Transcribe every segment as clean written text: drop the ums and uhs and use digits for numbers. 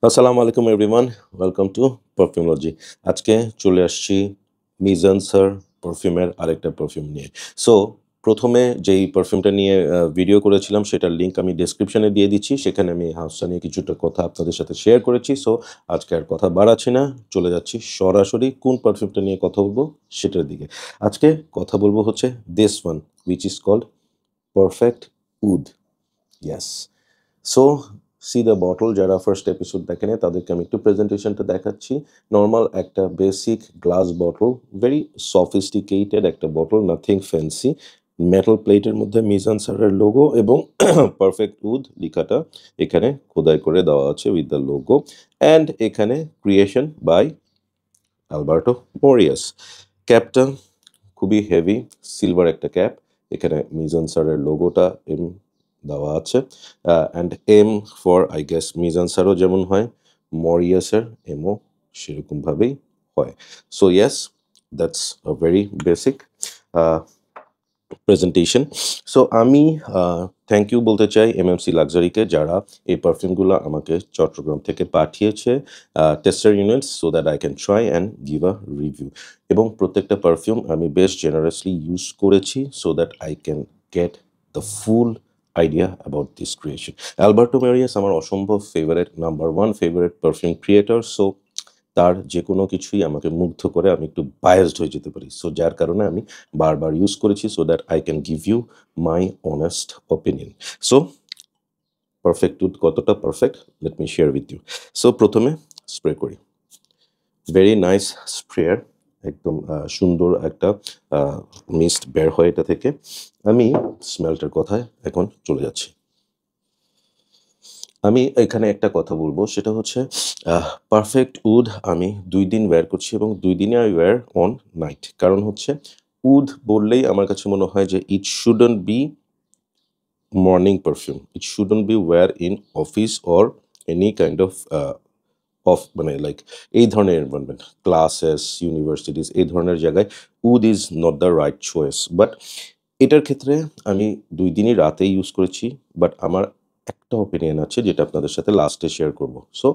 আসসালামু আলাইকুম everyone, welcome to পারফিউমোলজি। আজকে চলে আসছি মিজান্সার পারফিউমের আরেকটা পারফিউম নিয়ে। সো প্রথমে যেই পারফিউমটা নিয়ে ভিডিও করেছিলাম সেটার লিঙ্ক আমি ডেসক্রিপশনে দিয়ে দিচ্ছি। সেখানে আমি হাউসটা নিয়ে কিছুটা কথা আপনাদের সাথে শেয়ার করেছি। সো আজকে আর কথা বাড়াচ্ছি না, চলে যাচ্ছি সরাসরি কোন পারফিউমটা নিয়ে কথা বলবো সেটার দিকে। আজকে কথা বলবো হচ্ছে this one which is called perfect wood. Yes. So see the bottle, যারা ফার্স্ট এপিসোড দেখেনি তাদেরকে আমি একটু প্রেজেন্টেশনটা দেখাচ্ছি। নর্মাল একটা basic glass bottle, very sophisticated একটা বটল, নাথিং ফ্যান্সি। মেটাল প্লেটের মধ্যে মিজান সারের লোগো এবং পারফেক্ট উড লেখাটা এখানে খোদাই করে দেওয়া আছে উইথ দ্য লোগো। অ্যান্ড এখানে ক্রিয়েশন বাই আলবার্টো মোরিয়াস। ক্যাপটা খুবই হেভি, সিলভার একটা ক্যাপ। এখানে মিজান স্যারের লোগোটা দেওয়া আছে। And M for I guess Mizan স্যারও যেমন হয়, মরিয়াসের এমও সেরকমভাবেই হয়। So yes, that's a very basic presentation. So আমি থ্যাংক ইউ বলতে চাই এমএমসি লাক্সারিকে, যারা এই পারফিউমগুলো আমাকে চট্টগ্রাম থেকে পাঠিয়েছে tester units, so that I can try and give a review. এবং প্রত্যেকটা পারফিউম আমি বেশ জেনারাসলি ইউজ করেছি so that I can get the full idea about this creation. Alberto Morillas আমার অসম্ভব favourite, number one favourite perfume creator. So তার যে কোনো কিছুই আমাকে মুগ্ধ করে, আমি একটু বায়াসড হয়ে যেতে পারি। সো যার কারণে আমি বারবার ইউজ করেছি so that I can give you my honest opinion. So perfect oud কতটা perfect, let me share with you. So প্রথমে স্প্রে করি। ভেরি নাইস স্প্রেয়ার, একদম সুন্দর একটা মিস্ট বের হয় এটা থেকে। আমি স্মেলটার কথায় এখন চলে যাচ্ছি। আমি এখানে একটা কথা বলবো, সেটা হচ্ছে পারফেক্ট উড আমি ২ দিন ওয়্যার করছি এবং ২ দিনই আই ওয়্যার অন নাইট। কারণ হচ্ছে উড বললেই আমার কাছে মনে হয় যে it shouldn't be morning perfume. It shouldn't be wear in office or any kind of of মানে লাইক এই ধরনের এনভায়রনমেন্ট, ক্লাসেস, ইউনিভার্সিটিস এই ধরনের জায়গায় oud is not the right choice. But এটার ক্ষেত্রে আমি ২ দিনই রাতে ইউজ করেছি। বাট আমার একটা ওপিনিয়ন আছে যেটা আপনাদের সাথে লাস্টে শেয়ার করব। সো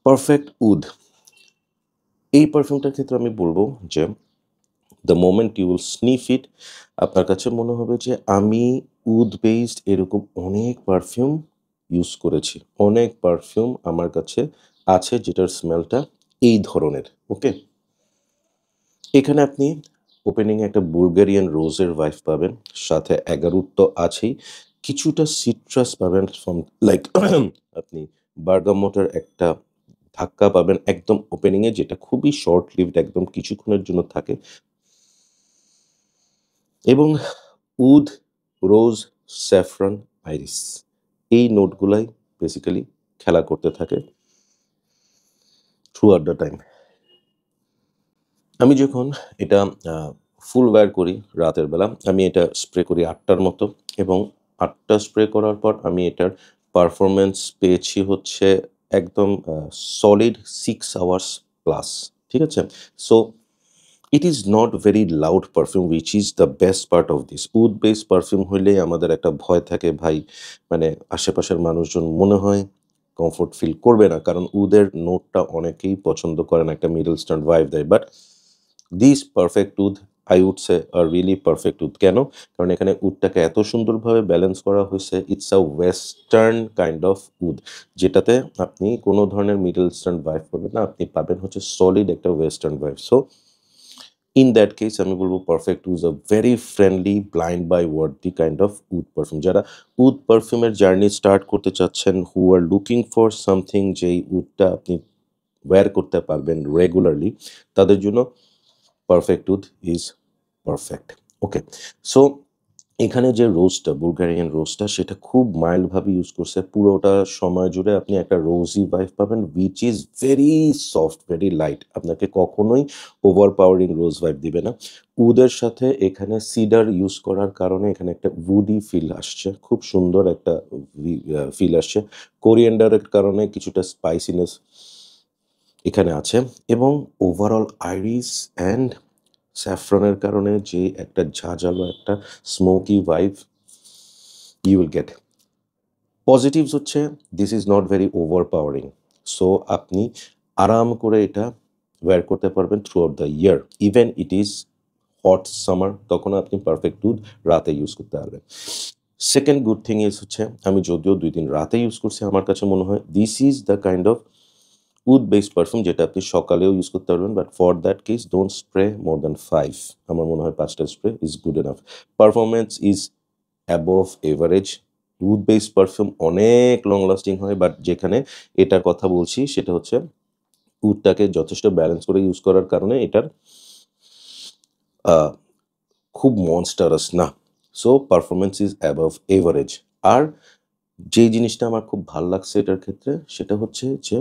পারফেক্ট উড এই পারফিউমটার ক্ষেত্রে আমি বলবো যে the moment you will sniff it, আপনার কাছে মনে হবে যে আমি উড বেসড এরকম অনেক পারফিউম ইউজ করেছি। অনেক পারফিউম আমার কাছে আছে যেটার স্মেলটা এই ধরনের। ওকে? এখানে আপনি ওপেনিংয়ে একটা বুলগেরিয়ান রোজের ভাইব পাবেন। সাথে এগারুট তো আছেই। কিছুটা সিট্রাস পাবেন ফ্রম লাইক আপনি বার্গামোটের একটা ধাক্কা পাবেন একদম ওপেনিংয়ে, যেটা খুবই শর্ট লিভড, একদম কিছুক্ষণের জন্য থাকে। এবং উড, রোজ, স্যাফরন, আইরিস এই নোটগুলাই বেসিক্যালি খেলা করতে থাকে থ্রু আউট দ্য টাইম। আমি যখন এটা ফুল ওয়্যার করি রাতের বেলা, আমি এটা স্প্রে করি ৮ টার মতো এবং ৮ টা স্প্রে করার পর আমি এটার পারফরম্যান্স পেয়েছি হচ্ছে একদম সলিড 6 আওয়ার্স প্লাস। ঠিক আছে? So it is not very loud perfume which is the best part of this. Wood based perfume হইলেই আমাদের একটা ভয় থাকে ভাই, মানে আশেপাশের মানুষজন মনে হয় কমফোর্ট ফিল করবে না। কারণ উদের নোটটা অনেকেই পছন্দ করে না, একটা মিডল স্ট্যান্ড ভাইব দেয়। But this perfect wood I would say are really perfect wood. কেন? কারণ এখানে উডটাকে এত সুন্দরভাবে ব্যালেন্স করা হয়েছে। It's a western kind of wood, যেটাতে আপনি কোনো ধরনের মিডল স্ট্যান্ড ভাইব পাবেন না, আপনি পাবেন হচ্ছে সলিড একটা western vibe. So in that case আমি বলব perfect wood is a very friendly, blind buy worthy kind of wood perfume. যারা উড পারফিউমের জার্নি স্টার্ট করতে চাচ্ছেন, who are looking for something যেই উডটা আপনি ওয়্যার করতে পারবেন রেগুলারলি, তাদের জন্য perfect wood is perfect. Okay? So এখানে যে রোজটা, বুলগারিয়ান রোজটা, সেটা খুব মাইল্ডভাবে ইউজ করছে। পুরোটা সময় জুড়ে আপনি একটা রোজি ভাইব পাবেন which is very soft, very light. আপনাকে কখনোই ওভারপাওয়ারিং রোজ ভাইব দিবে না। উদের সাথে এখানে সিডার ইউজ করার কারণে এখানে একটা উডি ফিল আসছে। খুব সুন্দর একটা ফিল আসছে। কোরিয়েন্ডারের কারণে কিছুটা স্পাইসিনেস এখানে আছে এবং ওভারঅল আইরিস অ্যান্ড স্যাফরনের কারণে যে একটা ঝাঁঝালো একটা smoky vibe you will get. Positives হচ্ছে this is not very overpowering. So আপনি আরাম করে এটা ওয়্যার করতে পারবেন throughout the year. Even it is hot summer, তখনও আপনি পারফেক্ট উড রাতে ইউজ করতে পারবেন। সেকেন্ড গুড থিং ইজ হচ্ছে আমি যদিও ২ দিন রাতে ইউজ করছি, আমার কাছে মনে হয় this is the kind of wood based perfume যেটা আপনি সকালেও ইউজ করতে পারবেন। But for that case don't spray more than 5। আমার মনে হয় ৫ টা spray is good enough. Performance is above average. Wood based perfume অনেক লং লাস্টিং হয়, বাট যেখানে এটার কথা বলছি সেটা হচ্ছে উডটাকে যথেষ্ট ব্যালেন্স করে ইউজ করার কারণে এটার আ খুব মনস্টারাস না। So performance is above average. আর যেই জিনিসটা আমার খুব ভাল লাগছে এটার ক্ষেত্রে সেটা হচ্ছে যে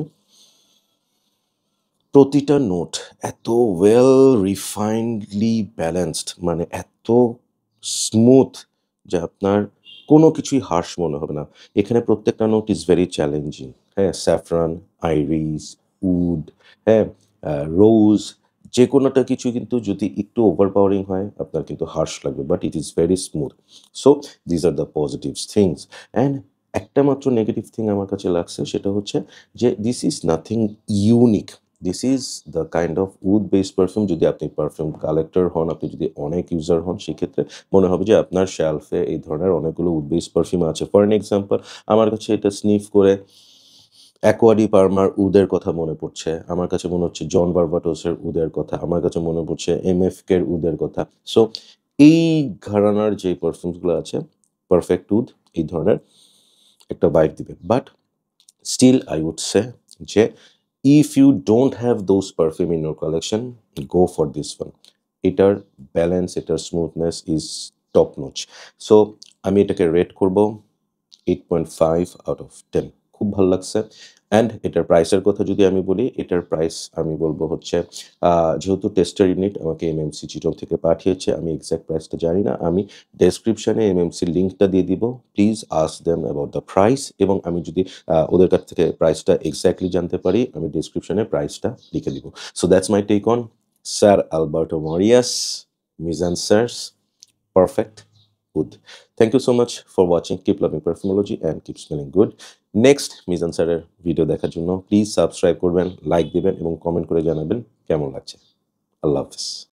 প্রতিটা নোট এত ওয়েল রিফাইন্ডলি ব্যালেন্সড, মানে এত স্মুথ যে আপনার কোনো কিছুই হার্শ মনে হবে না। এখানে প্রত্যেকটা নোট ইজ ভেরি চ্যালেঞ্জিং। হ্যাঁ? স্যাফরান, আইরিস, উড, হ্যাঁ? রোজ, যেকোনোটা কিছু কিন্তু যদি একটু ওভারপাওয়ারিং হয় আপনার কিন্তু হার্শ লাগবে। But it is very smooth. So this are the positives things. And একটা মাত্র নেগেটিভ থিং আমার কাছে লাগছে সেটা হচ্ছে যে this is nothing unique. This is the kind of wood based perfume. যদি আপনি পারফিউম কালেক্টর হন, আপনি যদি অনেক ইউজার হন, সেক্ষেত্রে মনে হবে যে আপনার শেলফে এই ধরনের অনেকগুলো উড বেসড পারফিউম আছে। ফর অ্যান এক্সাম্পল, আমার কাছে এটা স্নিফ করে অ্যাকোয়া ডি পারমার উদের কথা মনে পড়ছে। আমার কাছে মনে হচ্ছে জন বারবাটোসের উদের কথা। আমার কাছে মনে পড়ছে এমএফকে এর উদের কথা। সো এই ঘরানার যে পারফিউমসগুলো আছে, পারফেক্ট উড এই ধরনের একটা ভাইব দিবে। But still I would say যে if you don't have those perfume in your collection, go for this one. এটার ব্যালেন্স, এটার smoothness is top notch. So আমি এটাকে রেট করব 8.5 আউট অফ 10। খুব ভাল লাগছে। অ্যান্ড এটার প্রাইসের কথা যদি আমি বলি, এটার প্রাইস আমি বলবো হচ্ছে যেহেতু টেস্টার ইউনিট আমাকে এমএমসি চিটং থেকে পাঠিয়েছে, আমি এক্সাক্ট প্রাইসটা জানি না। আমি ডেসক্রিপশনে এমএমসির লিঙ্কটা দিয়ে দিব। Please ask them about the price, এবং আমি যদি ওদের কাছ থেকে প্রাইসটা এক্সাক্টলি জানতে পারি, আমি ডেসক্রিপশনে প্রাইসটা লিখে দিব। So that's my take on sir Alberto Morillas Mizensir's perfect oud. Thank you so much for watching. Keep loving perfumology and keep smelling good. Next Mizan স্যারের ভিডিও দেখার জন্য প্লিজ সাবস্ক্রাইব করবেন, লাইক দিবেন এবং কমেন্ট করে জানাবেন কেমন লাগছে। আল্লাহ হাফেজ।